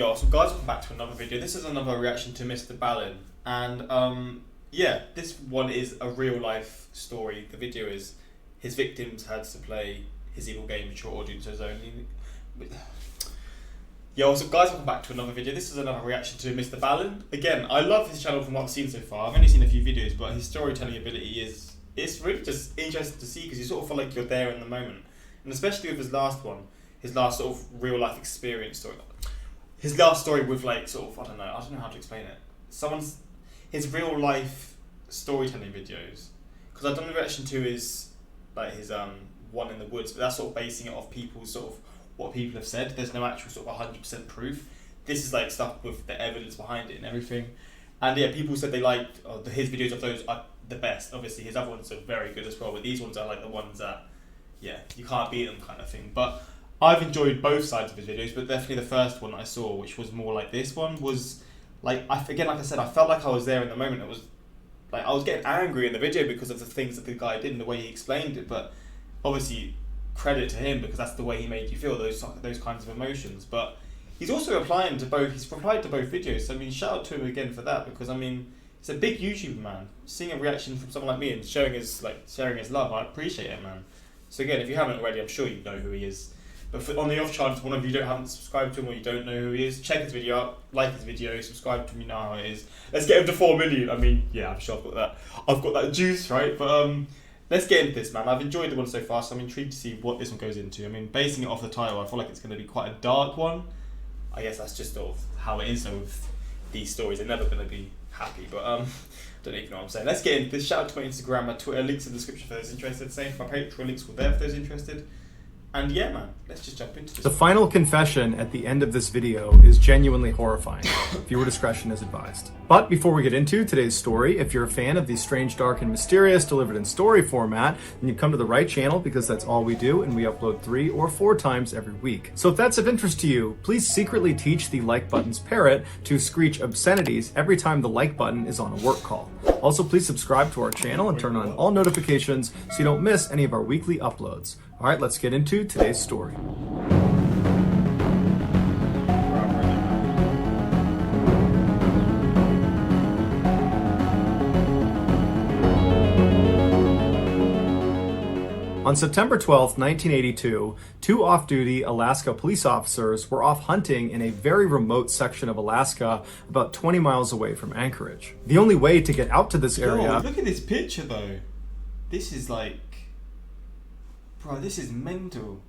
Yo, so guys, welcome back to another video. This is another reaction to MrBallen, and yeah, this one is a real life story. The video is his victims had to play his evil game, mature audiences only. Yo, so guys, welcome back to another video. This is another reaction to MrBallen. Again, I love his channel from what I've seen so far. I've only seen a few videos, but his storytelling ability it's really just interesting to see because you sort of feel like you're there in the moment, and especially with his last one, his last sort of real life experience story. His last story with like sort of I don't know how to explain it. His real life storytelling videos, because I've done a reaction to his like his one in the woods, but that's sort of basing it off people's sort of what people have said. There's no actual sort of 100% proof. This is like stuff with the evidence behind it and everything. And yeah, people said they liked his videos of those are the best. Obviously, his other ones are very good as well, but these ones are like the ones that yeah you can't beat them kind of thing. But I've enjoyed both sides of his videos, but definitely the first one I saw, which was more like this one, was like like I said, I felt like I was there in the moment. It was like I was getting angry in the video because of the things that the guy did and the way he explained it. But obviously, credit to him because that's the way he made you feel those kinds of emotions. But he's also replying to both. He's replied to both videos. So I mean, shout out to him again for that because I mean, he's a big YouTuber, man. Seeing a reaction from someone like me and sharing his love, I appreciate it, man. So again, if you haven't already, I'm sure you know who he is. But on the off chance one of you haven't subscribed to him or you don't know who he is, check his video out, like his video, subscribe to him, you know how it is. Let's get him to 4 million. I mean, yeah, I'm sure I've got that juice, right? But let's get into this, man. I've enjoyed the one so far, so I'm intrigued to see what this one goes into. I mean, basing it off the title, I feel like it's going to be quite a dark one. I guess that's just sort of how it is though with these stories. They're never going to be happy, but don't even know what I'm saying. Let's get into this. Shout out to my Instagram, my Twitter, links in the description for those interested. Same for my Patreon, links will there for those interested. And yeah, man, let's just jump into this. The final confession at the end of this video is genuinely horrifying. Viewer discretion is advised. But before we get into today's story, if you're a fan of the strange, dark, and mysterious delivered in story format, then you've come to the right channel because that's all we do, and we upload 3 or 4 times every week. So if that's of interest to you, please secretly teach the like button's parrot to screech obscenities every time the like button is on a work call. Also, please subscribe to our channel and turn on all notifications so you don't miss any of our weekly uploads. All right, let's get into today's story. On September 12, 1982, 2 off-duty Alaska police officers were off hunting in a very remote section of Alaska about 20 miles away from Anchorage. The only way to get out to this area... Yo, look at this picture though. This is like... Bro, this is mental.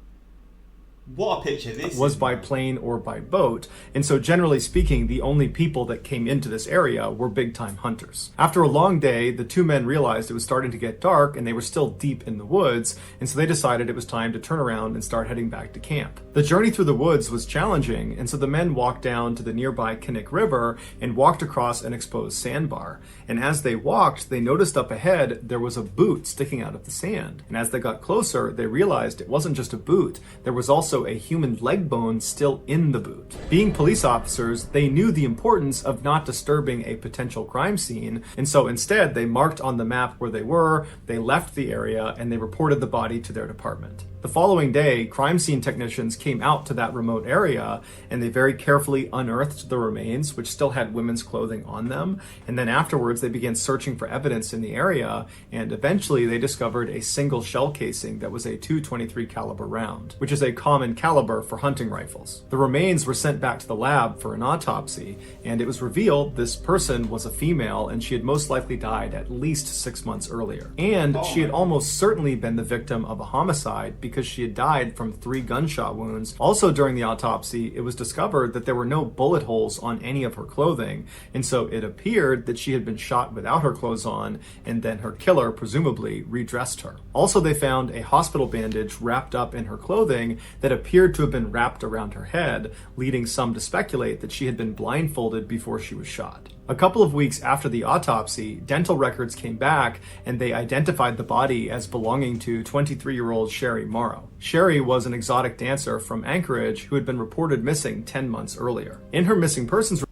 What a picture this was is, by plane or by boat, and so generally speaking, the only people that came into this area were big-time hunters. After a long day, the 2 men realized it was starting to get dark and they were still deep in the woods, and so they decided it was time to turn around and start heading back to camp. The journey through the woods was challenging, and so the men walked down to the nearby Kinnick River and walked across an exposed sandbar. And as they walked, they noticed up ahead there was a boot sticking out of the sand. And as they got closer, they realized it wasn't just a boot, there was also a human leg bone still in the boot. Being police officers, they knew the importance of not disturbing a potential crime scene, and so instead they marked on the map where they were, they left the area, and they reported the body to their department. The following day, crime scene technicians came out to that remote area and they very carefully unearthed the remains, which still had women's clothing on them. And then afterwards, they began searching for evidence in the area, and eventually they discovered a single shell casing that was a .223 caliber round, which is a common caliber for hunting rifles. The remains were sent back to the lab for an autopsy, and it was revealed this person was a female and she had most likely died at least 6 months earlier. And she had almost certainly been the victim of a homicide because she had died from 3 gunshot wounds. Also during the autopsy, it was discovered that there were no bullet holes on any of her clothing, and so it appeared that she had been shot without her clothes on, and then her killer presumably redressed her. Also, they found a hospital bandage wrapped up in her clothing that appeared to have been wrapped around her head, leading some to speculate that she had been blindfolded before she was shot. A couple of weeks after the autopsy, dental records came back and they identified the body as belonging to 23-year-old Sherry Morrow. Sherry was an exotic dancer from Anchorage who had been reported missing 10 months earlier. In her missing persons...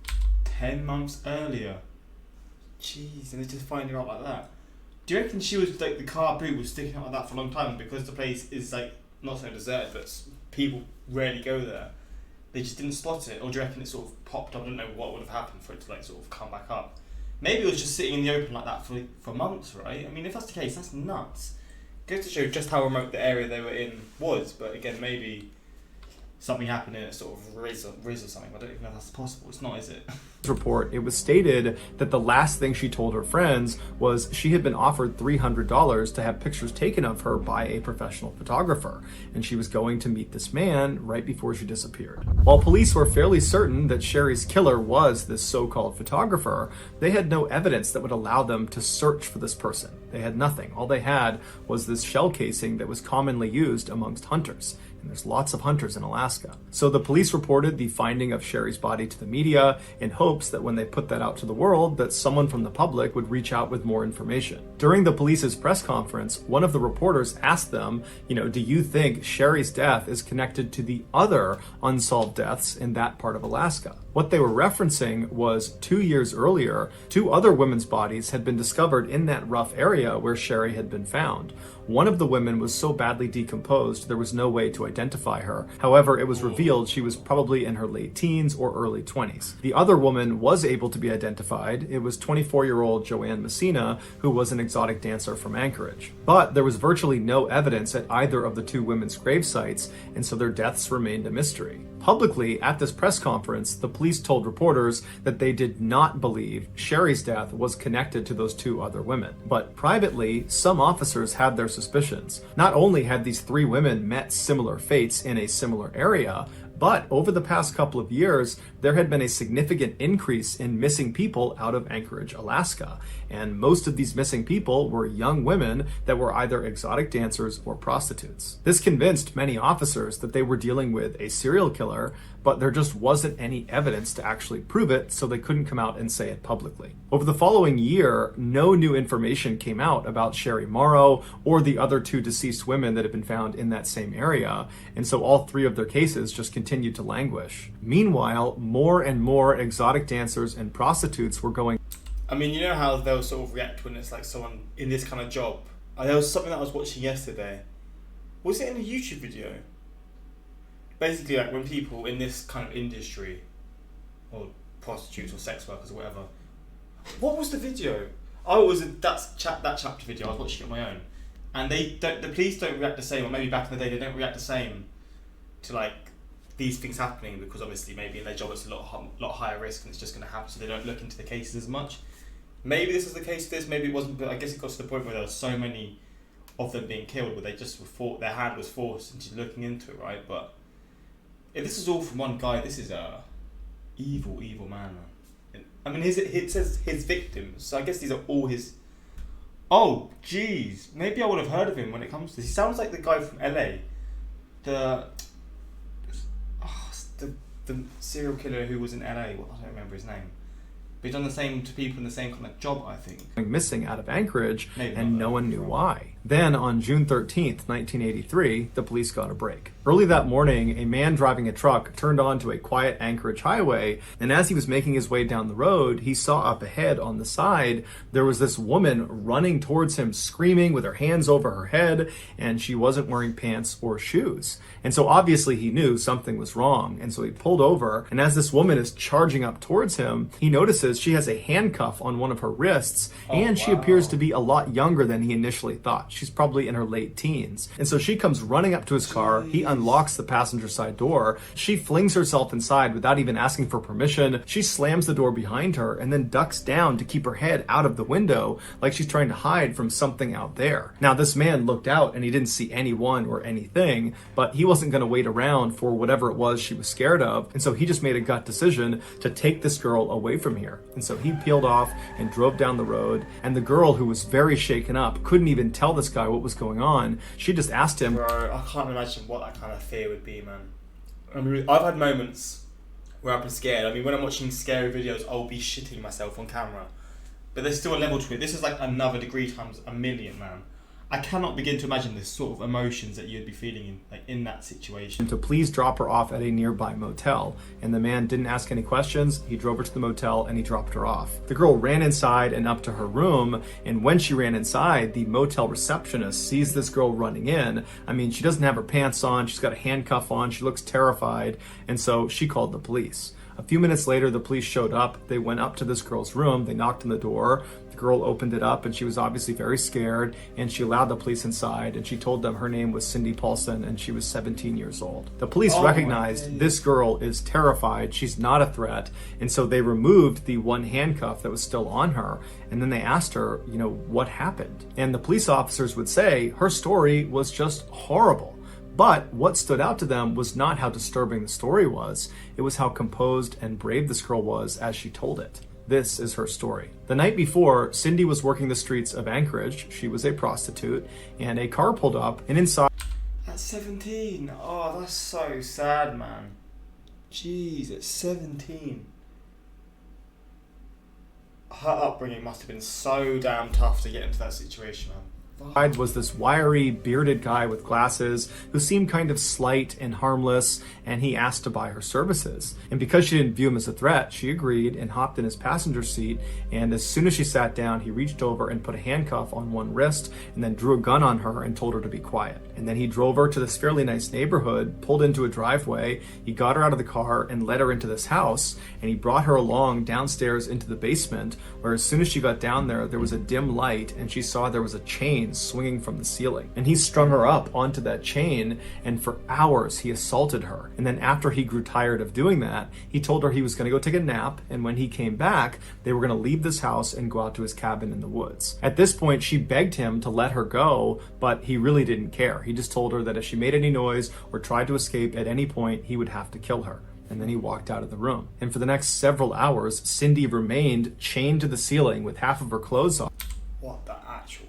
10 months earlier? Jeez, and they're just finding out like that. Do you reckon she was like the car boot was sticking out like that for a long time because the place is like not so deserted, but people rarely go there? they just didn't spot it, or do you reckon it sort of popped up? I don't know what would have happened for it to like sort of come back up. Maybe it was just sitting in the open like that for months, right? I mean, if that's the case, that's nuts. Goes to show just how remote the area they were in was, but again, maybe something happened in it, sort of riz or something. I don't even know if that's possible. It's not, is it? Report, it was stated that the last thing she told her friends was she had been offered $300 to have pictures taken of her by a professional photographer, and she was going to meet this man right before she disappeared. While police were fairly certain that Sherry's killer was this so-called photographer, they had no evidence that would allow them to search for this person. They had nothing. All they had was this shell casing that was commonly used amongst hunters. And there's lots of hunters in Alaska. So the police reported the finding of Sherry's body to the media in hopes that when they put that out to the world, that someone from the public would reach out with more information. During the police's press conference, one of the reporters asked them, do you think Sherry's death is connected to the other unsolved deaths in that part of Alaska? What they were referencing was 2 years earlier, 2 other women's bodies had been discovered in that rough area where Sherry had been found. One of the women was so badly decomposed there was no way to identify her. However, it was revealed she was probably in her late teens or early 20s. The other woman was able to be identified. It was 24-year-old Joanne Messina, who was an exotic dancer from Anchorage. But there was virtually no evidence at either of the 2 women's grave sites, and so their deaths remained a mystery. Publicly, at this press conference, the police told reporters that they did not believe Sherry's death was connected to those 2 other women. But privately, some officers had their suspicions. Not only had these 3 women met similar fates in a similar area, but over the past couple of years, there had been a significant increase in missing people out of Anchorage, Alaska. And most of these missing people were young women that were either exotic dancers or prostitutes. This convinced many officers that they were dealing with a serial killer, but there just wasn't any evidence to actually prove it, so they couldn't come out and say it publicly. Over the following year, no new information came out about Sherry Morrow or the other 2 deceased women that had been found in that same area, and so all 3 of their cases just continued to languish. Meanwhile, more and more exotic dancers and prostitutes were going... I mean, you know how they'll sort of react when it's like someone in this kind of job. There was something that I was watching yesterday. Was it in a YouTube video? Basically, like when people in this kind of industry, or prostitutes or sex workers or whatever. What was the video? Oh, it was that chapter video. I was watching it on my own, and the police don't react the same, or maybe back in the day they don't react the same to like these things happening, because obviously maybe in their job it's a lot higher risk and it's just going to happen, so they don't look into the cases as much. Maybe this is the case. Maybe it wasn't, but I guess it got to the point where there were so many of them being killed, where they just their hand was forced into looking into it, right? But if this is all from one guy, this is a evil man. I mean, it says his victims, so I guess these are all his. Oh, jeez. Maybe I would have heard of him when it comes to this. He sounds like the guy from LA, the serial killer who was in LA. Well, I don't remember his name. But he's done the same to people in the same kind of job, I think. Missing out of Anchorage, Maybe and no one knew why. Then, on June 13th, 1983, the police got a break. Early that morning, a man driving a truck turned onto a quiet Anchorage highway, and as he was making his way down the road, he saw up ahead on the side, there was this woman running towards him, screaming with her hands over her head, and she wasn't wearing pants or shoes. And so obviously he knew something was wrong, and so he pulled over, and as this woman is charging up towards him, he notices she has a handcuff on one of her wrists, and she appears to be a lot younger than he initially thought. She's probably in her late teens. And so she comes running up to his car. He unlocks the passenger side door. She flings herself inside without even asking for permission. She slams the door behind her and then ducks down to keep her head out of the window, like she's trying to hide from something out there. Now, this man looked out and he didn't see anyone or anything, but he wasn't going to wait around for whatever it was she was scared of. And so he just made a gut decision to take this girl away from here. And so he peeled off and drove down the road. And the girl, who was very shaken up, couldn't even tell this guy what was going on. She just asked him. Bro, I can't imagine what that kind of fear would be, man. I mean, I've had moments where I've been scared. I mean, when I'm watching scary videos, I'll be shitting myself on camera. But there's still a level to it. This is like another degree times a million, man. I cannot begin to imagine the sort of emotions that you'd be feeling in that situation. To please drop her off at a nearby motel, and the man didn't ask any questions. He drove her to the motel and he dropped her off. The girl ran inside and up to her room, and when she ran inside, the motel receptionist sees this girl running in. I mean, she doesn't have her pants on, she's got a handcuff on, she looks terrified, and so she called the police. A few minutes later, the police showed up. They went up to this girl's room. They knocked on the door. The girl opened it up, and she was obviously very scared, and she allowed the police inside, and she told them her name was Cindy Paulson, and she was 17 years old. The police recognized this girl is terrified. She's not a threat, and so they removed the one handcuff that was still on her, and then they asked her, you know, what happened? And the police officers would say her story was just horrible. But what stood out to them was not how disturbing the story was, it was how composed and brave this girl was as she told it. This is her story. The night before, Cindy was working the streets of Anchorage. She was a prostitute, and a car pulled up, and inside... At 17, oh, that's so sad, man. Jeez, at 17. Her upbringing must have been so damn tough to get into that situation, man. Was this wiry, bearded guy with glasses who seemed kind of slight and harmless, and he asked to buy her services. And because she didn't view him as a threat, she agreed and hopped in his passenger seat, and as soon as she sat down, he reached over and put a handcuff on one wrist and then drew a gun on her and told her to be quiet. And then he drove her to this fairly nice neighborhood, pulled into a driveway, he got her out of the car and led her into this house, and he brought her along downstairs into the basement, where as soon as she got down there, there was a dim light, and she saw there was a chain swinging from the ceiling. And he strung her up onto that chain, and for hours he assaulted her. And then after he grew tired of doing that, he told her he was going to go take a nap, and when he came back, they were going to leave this house and go out to his cabin in the woods. At this point, she begged him to let her go, but he really didn't care. He just told her that if she made any noise or tried to escape at any point, he would have to kill her. And then he walked out of the room. And for the next several hours, Cindy remained chained to the ceiling with half of her clothes off. What the actual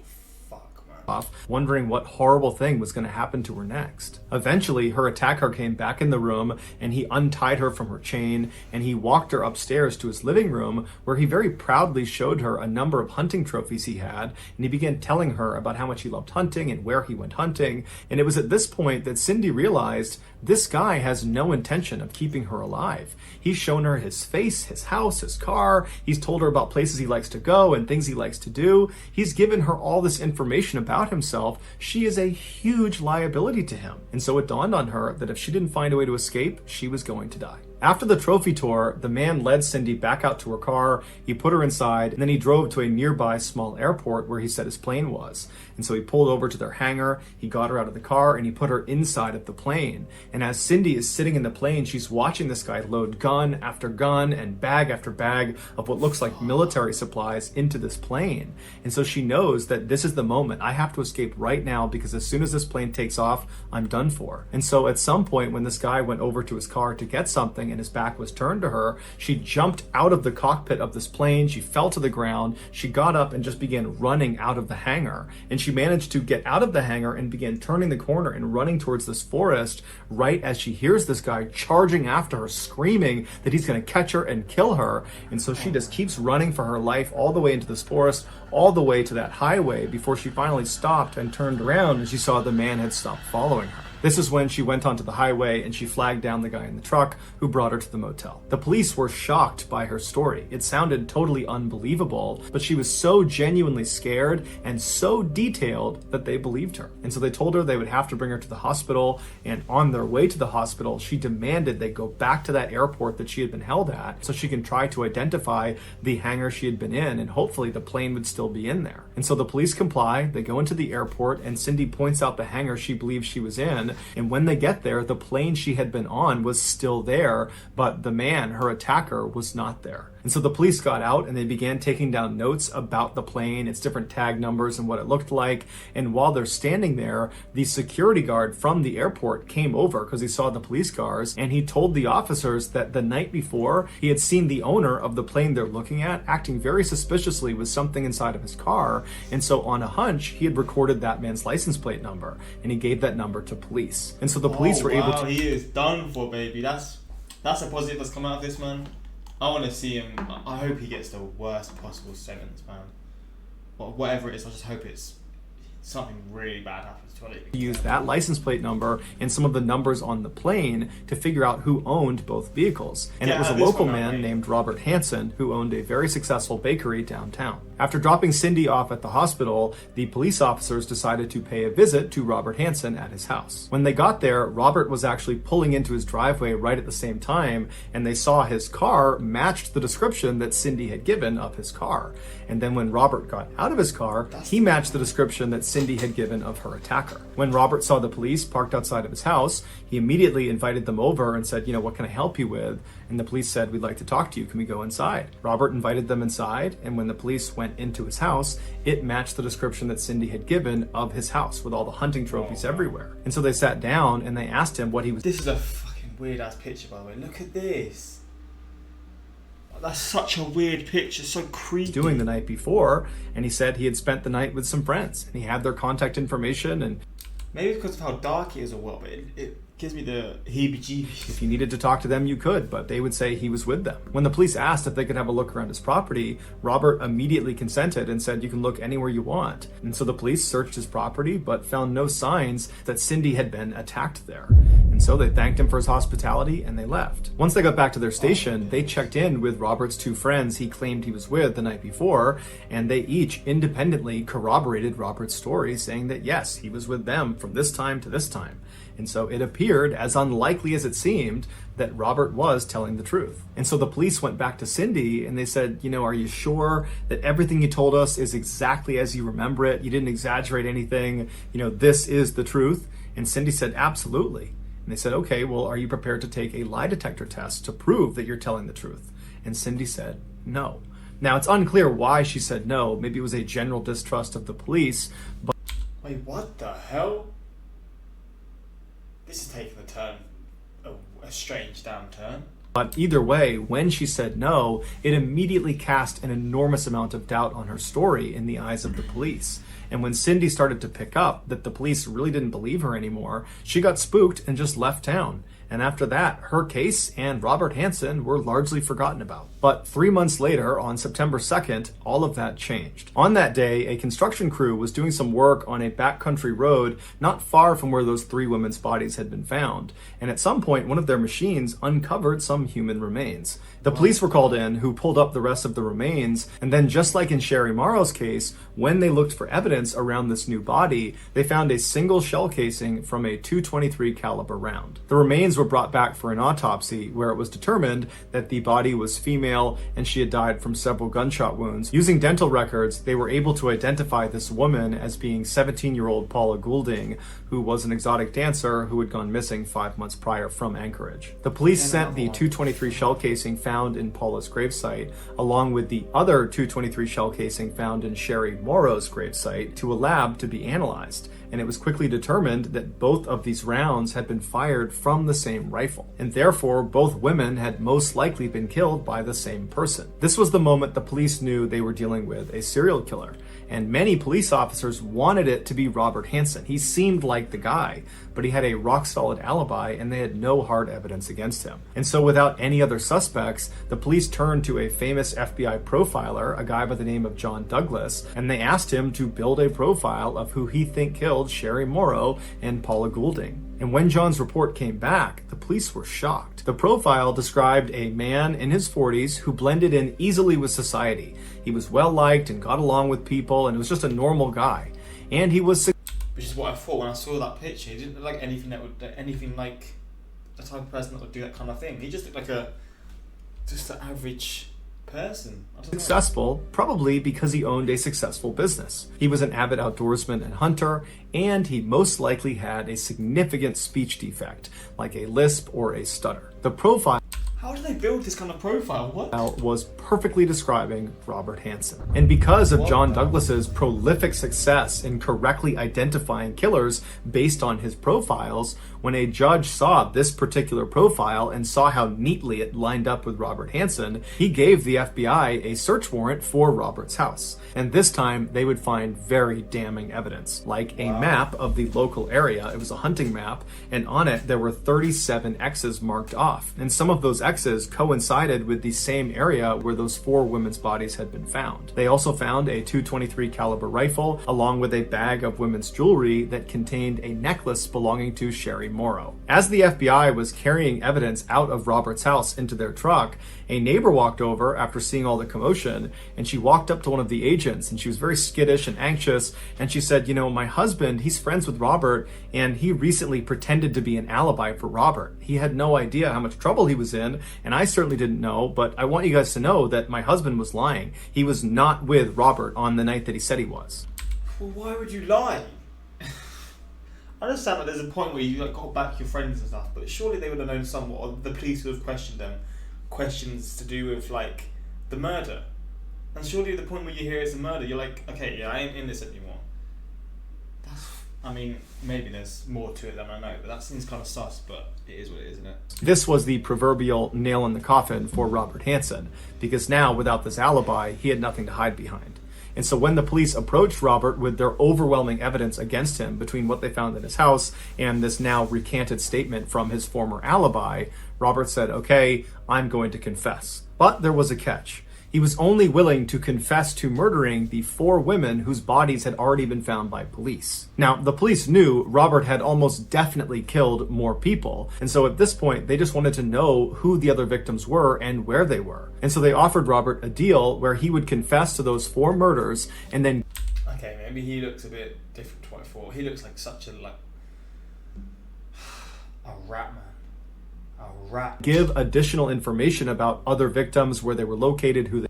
fuck, man? Wondering what horrible thing was going to happen to her next. Eventually, her attacker came back in the room, and he untied her from her chain, and he walked her upstairs to his living room, where he very proudly showed her a number of hunting trophies he had, and he began telling her about how much he loved hunting and where he went hunting. And it was at this point that Cindy realized this guy has no intention of keeping her alive. He's shown her his face, his house, his car. He's told her about places he likes to go and things he likes to do. He's given her all this information about himself. She is a huge liability to him. And so it dawned on her that if she didn't find a way to escape, she was going to die. After the trophy tour, the man led Cindy back out to her car, he put her inside, and then he drove to a nearby small airport where he said his plane was. And so he pulled over to their hangar, he got her out of the car, and he put her inside of the plane. And as Cindy is sitting in the plane, she's watching this guy load gun after gun and bag after bag of what looks like military supplies into this plane. And so she knows that this is the moment. I have to escape right now, because as soon as this plane takes off, I'm done for. And so at some point when this guy went over to his car to get something and his back was turned to her, she jumped out of the cockpit of this plane, she fell to the ground, she got up and just began running out of the hangar. And she managed to get out of the hangar and began turning the corner and running towards this forest right as she hears this guy charging after her, screaming that he's going to catch her and kill her. And so she just keeps running for her life all the way into this forest, all the way to that highway, before she finally stopped and turned around and she saw the man had stopped following her. This is when she went onto the highway and she flagged down the guy in the truck who brought her to the motel. The police were shocked by her story. It sounded totally unbelievable, but she was so genuinely scared and so detailed that they believed her. And so they told her they would have to bring her to the hospital, and on their way to the hospital, she demanded they go back to that airport that she had been held at so she can try to identify the hangar she had been in, and hopefully the plane would still be in there. And so the police comply, they go into the airport, and Cindy points out the hangar she believes she was in. And when they get there, the plane she had been on was still there, but the man, her attacker, was not there. And so the police got out and they began taking down notes about the plane, its different tag numbers and what it looked like. And while they're standing there, the security guard from the airport came over because he saw the police cars, and he told the officers that the night before he had seen the owner of the plane they're looking at acting very suspiciously with something inside of his car. And so on a hunch, he had recorded that man's license plate number, and he gave that number to police. And so the police were able to... He is done for, baby. That's a positive that's come out of this, man. I want to see him. I hope he gets the worst possible sentence, man. Whatever it is, I just hope it's something really bad happens to it. He used that license plate number and some of the numbers on the plane to figure out who owned both vehicles. And it was a local man named Robert Hansen who owned a very successful bakery downtown. After dropping Cindy off at the hospital, the police officers decided to pay a visit to Robert Hansen at his house. When they got there, Robert was actually pulling into his driveway right at the same time, and they saw his car matched the description that Cindy had given of his car. And then when Robert got out of his car, he matched the description that Cindy had given of her attacker. When Robert saw the police parked outside of his house, he immediately invited them over and said, what can I help you with? And the police said, we'd like to talk to you. Can we go inside? Robert invited them inside, and when the police went into his house, it matched the description that Cindy had given of his house with all the hunting trophies everywhere. And so they sat down and they asked him what he was. This is a fucking weird ass picture, by the way. Look at this. That's such a weird picture, so creepy. Doing the night before, and he said he had spent the night with some friends, and he had their contact information. And maybe because of how dark it is or what, but it gives me the heebie-jeebies. If you needed to talk to them, you could, but they would say he was with them. When the police asked if they could have a look around his property, Robert immediately consented and said, you can look anywhere you want. And so the police searched his property, but found no signs that Cindy had been attacked there. And so they thanked him for his hospitality and they left. Once they got back to their station, they checked in with Robert's two friends he claimed he was with the night before, and they each independently corroborated Robert's story, saying that yes, he was with them from this time to this time. And so it appeared, as unlikely as it seemed, that Robert was telling the truth. And so the police went back to Cindy and they said, are you sure that everything you told us is exactly as you remember it? You didn't exaggerate anything? This is the truth? And Cindy said, absolutely. And they said, okay, well, are you prepared to take a lie detector test to prove that you're telling the truth? And Cindy said, no. Now, it's unclear why she said no. Maybe it was a general distrust of the police. But wait, what the hell? This is taking a strange downturn. But either way, when she said no, it immediately cast an enormous amount of doubt on her story in the eyes of the police. And when Cindy started to pick up that the police really didn't believe her anymore, she got spooked and just left town. And after that, her case and Robert Hansen were largely forgotten about. But 3 months later, on September 2nd, all of that changed. On that day, a construction crew was doing some work on a backcountry road not far from where those 3 women's bodies had been found. And at some point, one of their machines uncovered some human remains. The police were called in, who pulled up the rest of the remains, and then just like in Sherry Morrow's case, when they looked for evidence around this new body, they found a single shell casing from a .223 caliber round. The remains were brought back for an autopsy, where it was determined that the body was female and she had died from several gunshot wounds. Using dental records, they were able to identify this woman as being 17-year-old Paula Goulding, who was an exotic dancer who had gone missing 5 months prior from Anchorage. The police sent the .223 shell casing found in Paula's gravesite, along with the other .223 shell casing found in Sherry Morrow's gravesite, to a lab to be analyzed. And it was quickly determined that both of these rounds had been fired from the same rifle, and therefore both women had most likely been killed by the same person. This was the moment the police knew they were dealing with a serial killer, and many police officers wanted it to be Robert Hansen. He seemed like the guy, but he had a rock-solid alibi and they had no hard evidence against him. And so without any other suspects, the police turned to a famous FBI profiler, a guy by the name of John Douglas, and they asked him to build a profile of who he think killed Sherry Morrow and Paula Goulding. And when John's report came back, the police were shocked. The profile described a man in his 40s who blended in easily with society. He was well-liked and got along with people, and was just a normal guy. And he was... Which is what I thought when I saw that picture. He didn't look like anything like the type of person that would do that kind of thing. He just looked like just an average person. Successful, probably because he owned a successful business. He was an avid outdoorsman and hunter, and he most likely had a significant speech defect, like a lisp or a stutter. The profile... How do they build this kind of profile? What? Was perfectly describing Robert Hansen. And because of John Douglas's prolific success in correctly identifying killers based on his profiles, when a judge saw this particular profile and saw how neatly it lined up with Robert Hansen, he gave the FBI a search warrant for Robert's house. And this time they would find very damning evidence, like a map of the local area. It was a hunting map, and on it there were 37 X's marked off. And some of those Texas coincided with the same area where those 4 women's bodies had been found. They also found a .223 caliber rifle along with a bag of women's jewelry that contained a necklace belonging to Sherry Morrow. As the FBI was carrying evidence out of Robert's house into their truck, a neighbor walked over after seeing all the commotion, and she walked up to one of the agents, and she was very skittish and anxious, and she said, my husband, he's friends with Robert, and he recently pretended to be an alibi for Robert. He had no idea how much trouble he was in, and I certainly didn't know, but I want you guys to know that my husband was lying. He was not with Robert on the night that he said he was. Well, why would you lie? I understand that there's a point where you got back your friends and stuff, but surely they would have known somewhat, or the police would have questioned them, questions to do with the murder. And surely at the point where you hear it's a murder, you're like, okay, yeah, I ain't in this anymore. Maybe there's more to it than I know, but that seems kind of sus, but it is what it is, isn't it? This was the proverbial nail in the coffin for Robert Hansen, because now, without this alibi, he had nothing to hide behind. And so when the police approached Robert with their overwhelming evidence against him between what they found in his house and this now recanted statement from his former alibi, Robert said, okay, I'm going to confess. But there was a catch. He was only willing to confess to murdering the 4 women whose bodies had already been found by police. Now, the police knew Robert had almost definitely killed more people, and so at this point, they just wanted to know who the other victims were and where they were. And so they offered Robert a deal where he would confess to those 4 murders and then... Okay, maybe he looks a bit different to what I thought. He looks like such a rat man. Give additional information about other victims, where they were located, who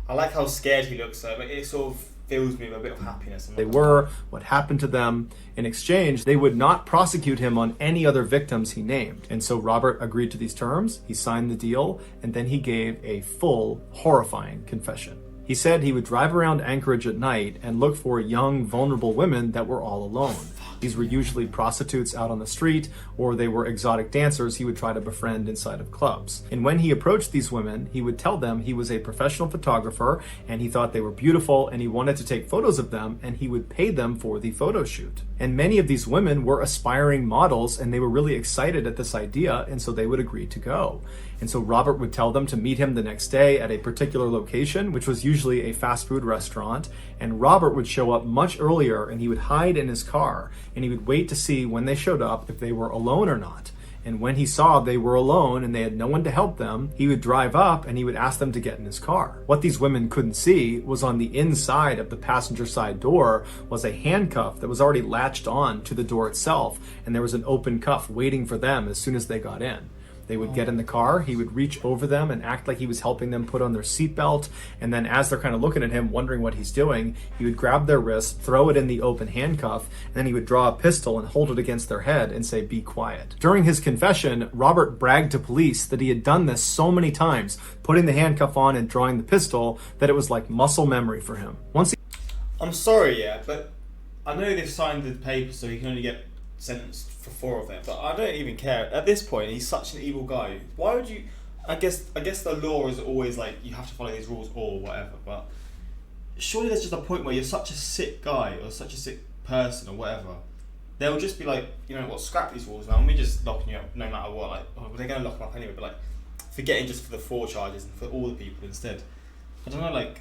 I like how scared he looks though, but it sort of fills me with a bit of happiness. they were, what happened to them. In exchange, they would not prosecute him on any other victims he named. And so Robert agreed to these terms, he signed the deal, and then he gave a full, horrifying confession. He said he would drive around Anchorage at night and look for young, vulnerable women that were all alone. These were usually prostitutes out on the street, or they were exotic dancers he would try to befriend inside of clubs. And when he approached these women, he would tell them he was a professional photographer and he thought they were beautiful and he wanted to take photos of them, and he would pay them for the photo shoot. And many of these women were aspiring models, and they were really excited at this idea, and so they would agree to go. And so Robert would tell them to meet him the next day at a particular location, which was usually a fast food restaurant. And Robert would show up much earlier, and he would hide in his car, and he would wait to see when they showed up if they were alone or not. And when he saw they were alone and they had no one to help them, he would drive up and he would ask them to get in his car. What these women couldn't see was on the inside of the passenger side door was a handcuff that was already latched on to the door itself, and there was an open cuff waiting for them as soon as they got in. They would get in the car, he would reach over them and act like he was helping them put on their seatbelt, and then as they're kind of looking at him, wondering what he's doing, he would grab their wrist, throw it in the open handcuff, and then he would draw a pistol and hold it against their head and say, "Be quiet." During his confession, Robert bragged to police that he had done this so many times, putting the handcuff on and drawing the pistol, that it was like muscle memory for him. I'm sorry, yeah, but I know they've signed the paper so he can only get sentenced for 4 of them, but I don't even care. At this point, he's such an evil guy. Why would you... I guess the law is always like, you have to follow these rules or whatever, but surely there's just a point where you're such a sick guy or such a sick person or whatever. They'll just be like, you know what, scrap these rules, man. We're just locking you up no matter what. Like, oh, they're going to lock him up anyway, but forgetting just for the 4 charges and for all the people instead. I don't know,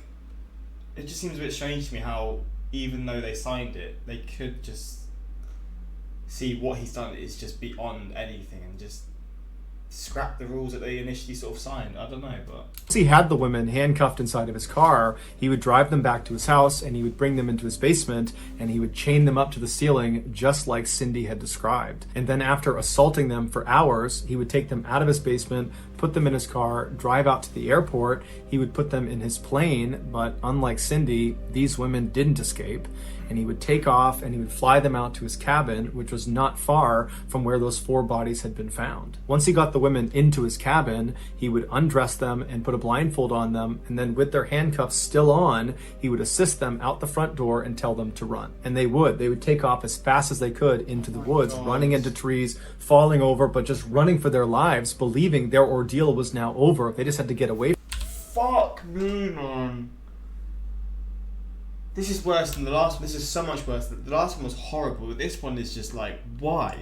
it just seems a bit strange to me how, even though they signed it, they could just see what he's done is just beyond anything and just scrap the rules that they initially sort of signed. I don't know, but... Once he had the women handcuffed inside of his car, he would drive them back to his house and he would bring them into his basement and he would chain them up to the ceiling just like Cindy had described. And then after assaulting them for hours, he would take them out of his basement, put them in his car, drive out to the airport. He would put them in his plane, but unlike Cindy, these women didn't escape. And he would take off and he would fly them out to his cabin, which was not far from where those 4 bodies had been found. Once he got the women into his cabin, he would undress them and put a blindfold on them, and then with their handcuffs still on, he would assist them out the front door and tell them to run. And they would take off as fast as they could into the woods, running into trees, falling over, but just running for their lives, believing their ordeal was now over. They just had to get away. Fuck me, man. This is worse than the last one. This is so much worse. The last one was horrible, but this one is just why?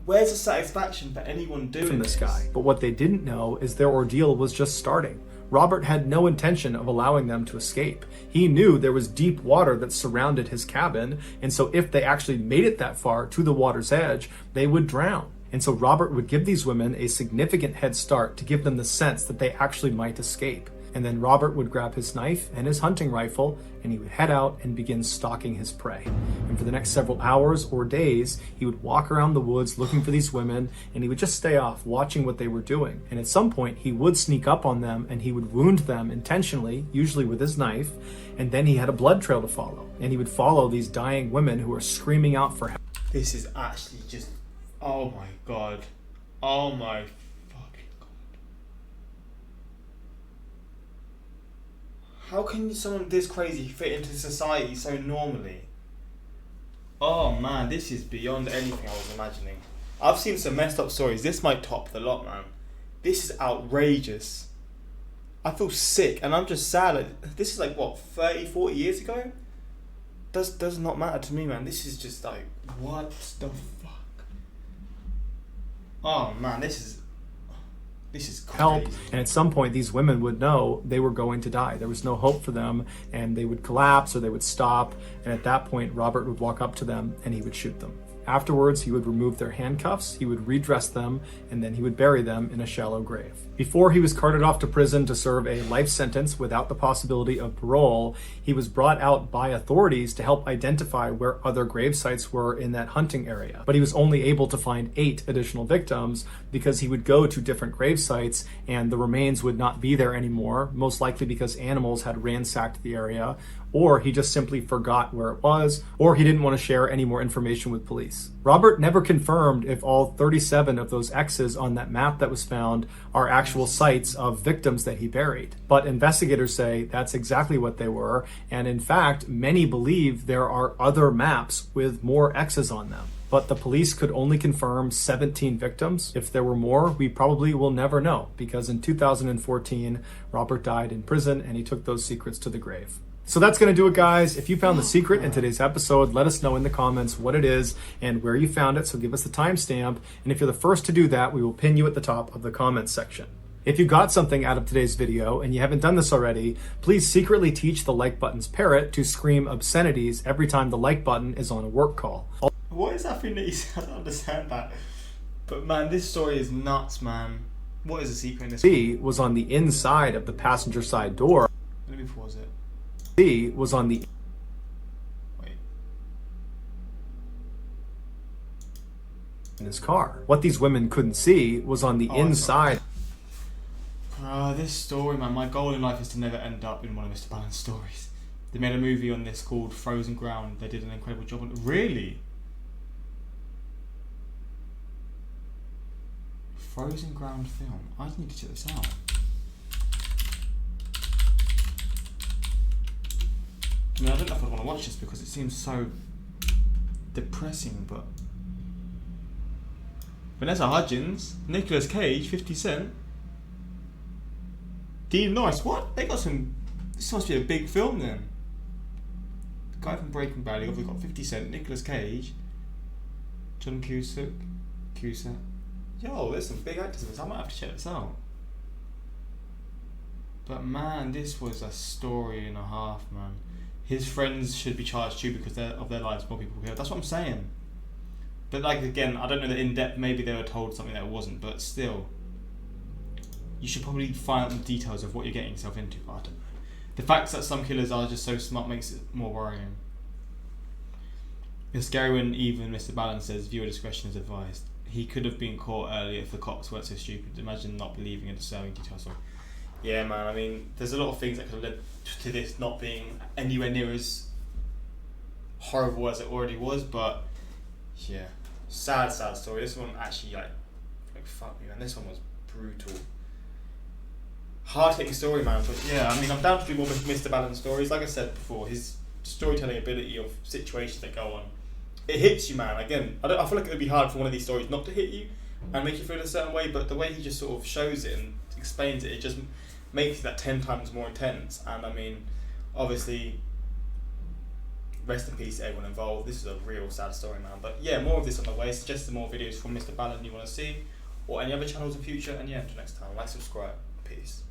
where's the satisfaction for anyone doing from this guy. But what they didn't know is their ordeal was just starting. Robert had no intention of allowing them to escape. He knew there was deep water that surrounded his cabin, and so if they actually made it that far to the water's edge, they would drown. And so Robert would give these women a significant head start to give them the sense that they actually might escape. And then Robert would grab his knife and his hunting rifle, and he would head out and begin stalking his prey. And for the next several hours or days, he would walk around the woods looking for these women, and he would just stay off, watching what they were doing. And at some point, he would sneak up on them, and he would wound them intentionally, usually with his knife, and then he had a blood trail to follow. And he would follow these dying women who were screaming out for help. This is actually just... Oh my god. Oh my fucking god. How can someone this crazy fit into society so normally? Oh man, this is beyond anything I was imagining. I've seen some messed up stories. This might top the lot, man. This is outrageous. I feel sick and I'm just sad. Like, this is like what, 30, 40 years ago? Does not matter to me, man. This is just like, what the fuck? Oh man, this is crazy. Help. And at some point, these women would know they were going to die. There was no hope for them, and they would collapse or they would stop. And at that point, Robert would walk up to them and he would shoot them. Afterwards, he would remove their handcuffs, he would redress them, and then he would bury them in a shallow grave. Before he was carted off to prison to serve a life sentence without the possibility of parole, he was brought out by authorities to help identify where other grave sites were in that hunting area. But he was only able to find 8 additional victims because he would go to different grave sites and the remains would not be there anymore, most likely because animals had ransacked the area, or he just simply forgot where it was, or he didn't want to share any more information with police. Robert never confirmed if all 37 of those X's on that map that was found are actual sites of victims that he buried. But investigators say that's exactly what they were, and in fact, many believe there are other maps with more X's on them. But the police could only confirm 17 victims. If there were more, we probably will never know, because in 2014, Robert died in prison and he took those secrets to the grave. So that's going to do it, guys. If you found the secret in today's episode, let us know in the comments what it is and where you found it, so give us the timestamp. And if you're the first to do that, we will pin you at the top of the comments section. If you got something out of today's video and you haven't done this already, please secretly teach the like button's parrot to scream obscenities every time the like button is on a work call. What is that thing that you said? I don't understand that. But man, this story is nuts, man. What is the secret in this? C was on the inside of the passenger side door. Let me pause it. C was on the... Wait. In his car. What these women couldn't see was on the inside. This story, man, my goal in life is to never end up in one of MrBallen's stories. They made a movie on this called Frozen Ground. They did an incredible job on it. Really? Frozen Ground film. I need to check this out. I mean, I don't know if I want to watch this because it seems so depressing, but... Vanessa Hudgens, Nicolas Cage, 50 Cent, Dean Norris. What? They got some... This must be a big film then. The guy from Breaking Bad, they've got 50 Cent, Nicolas Cage, John Cusack. Yo, there's some big actors in this. I might have to check this out. But man, this was a story and a half, man. His friends should be charged too because of their lives more people killed. That's what I'm saying. But like, again, I don't know that in depth, maybe they were told something that it wasn't, but still. You should probably find out the details of what you're getting yourself into. I don't know. The fact that some killers are just so smart makes it more worrying. It's scary when even MrBallen says viewer discretion is advised. He could have been caught earlier if the cops weren't so stupid. Imagine not believing in disturbing details. So, yeah, man, I mean, there's a lot of things that could have led to this not being anywhere near as horrible as it already was, but yeah, sad story. This one actually, like fuck me, man, this one was brutal. Hard-hitting story, man, but yeah, I mean, I'm down to do more with MrBallen stories. Like I said before, his storytelling ability of situations that go on, it hits you, man. Again, I feel like it would be hard for one of these stories not to hit you and make you feel a certain way, but the way he just sort of shows it and explains it, it just makes that 10 times more intense. And I mean, obviously, rest in peace to everyone involved. This is a real sad story, man. But yeah, more of this on the way. Suggest some more videos from MrBallen you want to see, or any other channels in future. And yeah, until next time, like, subscribe. Peace.